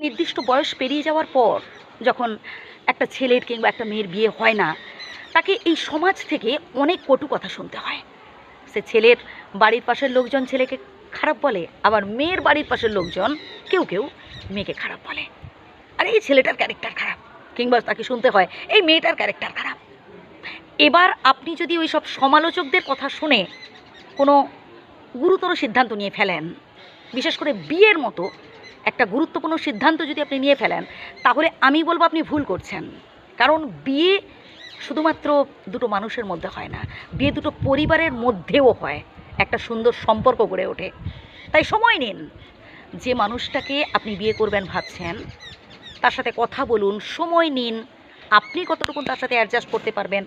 নির্দিষ্ট বয়স পেরিয়ে যাওয়ার পর যখন একটা ছেলের কিংবা একটা মেয়ের বিয়ে হয় না, তাকে এই সমাজ থেকে অনেক কটু কথা শুনতে হয়। সে ছেলের বাড়ির পাশের লোকজন ছেলেকে খারাপ বলে, আবার মেয়ের বাড়ির পাশের লোকজন কেউ কেউ মেয়েকে খারাপ বলে। আর এই ছেলেটার ক্যারেক্টার খারাপ, কিংবা তাকে শুনতে হয় এই মেয়েটার ক্যারেক্টার খারাপ। এবার আপনি যদি ওই সব সমালোচকদের কথা শুনে কোনো গুরুতর সিদ্ধান্ত নিয়ে ফেলেন, বিশেষ করে বিয়ের মতো একটা গুরুত্বপূর্ণ সিদ্ধান্ত যদি আপনি নিয়ে ফেলেন, তাহলে আমি বলবো আপনি ভুল করছেন। কারণ বিয়ে শুধুমাত্র দুটো মানুষের মধ্যে হয় না, বিয়ে দুটো পরিবারের মধ্যেও হয়, একটা সুন্দর সম্পর্ক গড়ে ওঠে। তাই সময় নিন, যে মানুষটাকে আপনি বিয়ে করবেন ভাবছেন তার সাথে কথা বলুন, সময় নিন, আপনি কতটুকুন তার সাথে অ্যাডজাস্ট করতে পারবেন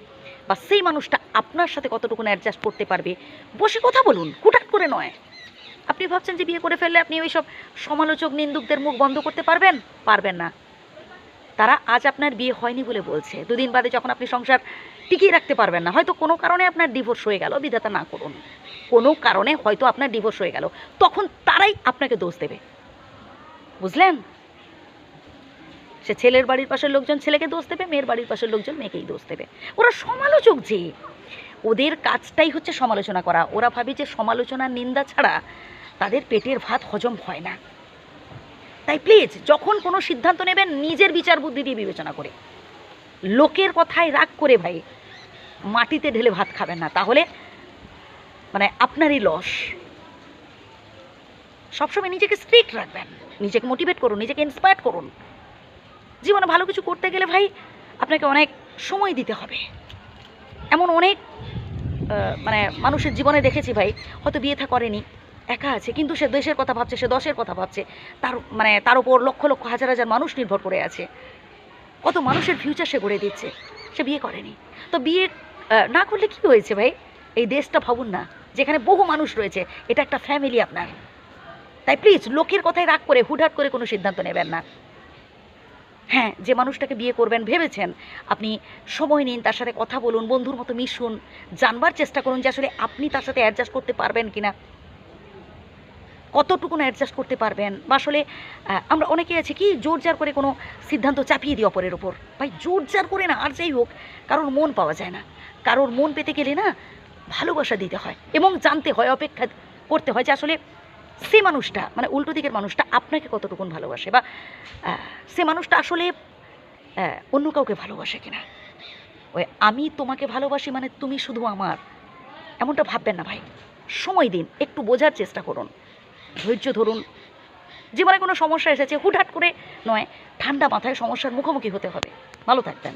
বা সেই মানুষটা আপনার সাথে কতটুকুন অ্যাডজাস্ট করতে পারবে, বসে কথা বলুন, হুটহাট করে নয়। আপনি ভাবছেন যে বিয়ে করে ফেললে আপনি ওই সব সমালোচক নিন্দুকদের মুখ বন্ধ করতে পারবেন? পারবেন না। তারা আজ আপনার বিয়ে হয়নি বলে বলছে, দুদিন বাদে যখন আপনি সংসার টিকিয়ে রাখতে পারবেন না, হয়তো কোনো কারণে আপনার ডিভোর্স হয়ে গেল, বিধাতা না করুন, কোনো কারণে হয়তো আপনার ডিভোর্স হয়ে গেল, তখন তারাই আপনাকে দোষ দেবে, বুঝলেন? সে ছেলের বাড়ির পাশের লোকজন ছেলেকে দোষ দেবে, মেয়ের বাড়ির পাশের লোকজন মেয়েকেই দোষ দেবে। ওরা সমালোচক, যে ওদের কাজটাই হচ্ছে সমালোচনা করা। ওরা ভাবে যে সমালোচনার নিন্দা ছাড়া তাদের পেটের ভাত হজম হয় না। তাই প্লিজ, যখন কোনো সিদ্ধান্ত নেবেন নিজের বিচার বুদ্ধি দিয়ে বিবেচনা করে, লোকের কথায় রাগ করে ভাই মাটিতে ঢেলে ভাত খাবেন না, তাহলে মানে আপনারই লস। সবসময় নিজেকে স্ট্রিক্ট রাখবেন, নিজেকে মোটিভেট করুন, নিজেকে ইন্সপায়ার করুন। জীবনে ভালো কিছু করতে গেলে ভাই আপনাকে অনেক সময় দিতে হবে। এমন অনেক মানে মানুষের জীবনে দেখেছি ভাই, হয়তো বিয়ে থা করেনি, একা আছে, কিন্তু সে দেশের কথা ভাবছে, সে দশের কথা ভাবছে, তার উপর লক্ষ লক্ষ হাজার হাজার মানুষ নির্ভর করে আছে, কত মানুষের ফিউচার সে গড়ে দিচ্ছে, সে বিয়ে করেনি। তো বিয়ে না করলে কি হয়েছে ভাই? এই দেশটা ভাবুন না, যেখানে বহু মানুষ রয়েছে, এটা একটা ফ্যামিলি আপনার। তাই প্লিজ লোকের কথায় রাগ করে হুটহাট করে কোনো সিদ্ধান্ত নেবেন না। হ্যাঁ, যে মানুষটাকে বিয়ে করবেন ভেবেছেন, আপনি সময় নিন, তার সাথে কথা বলুন, বন্ধুর মতো মিশুন, জানবার চেষ্টা করুন যে আসলে আপনি তার সাথে অ্যাডজাস্ট করতে পারবেন কিনা, কতটুকুন অ্যাডজাস্ট করতে পারবেন। বা আসলে আমরা অনেকে আছে কি জোর জার করে কোনো সিদ্ধান্ত চাপিয়ে দিই অপরের ওপর। ভাই জোর জার করে না, আর যাই হোক, কারোর মন পাওয়া যায় না। কারোর মন পেতে গেলে না ভালোবাসা দিতে হয় এবং জানতে হয়, অপেক্ষা করতে হয় যে আসলে সে মানুষটা, মানে উল্টো দিকের মানুষটা আপনাকে কতটুকুন ভালোবাসে, বা সে মানুষটা আসলে অন্য কাউকে ভালোবাসে কিনা। ওই আমি তোমাকে ভালোবাসি মানে তুমি শুধু আমার, এমনটা ভাববেন না ভাই। সময় দিন, একটু বোঝার চেষ্টা করুন, ধৈর্য ধরুন। জীবনে কোনো সমস্যা এসেছে, হুটহাট করে নয়, ঠান্ডা মাথায় সমস্যার মুখোমুখি হতে হবে। ভালো থাকবেন।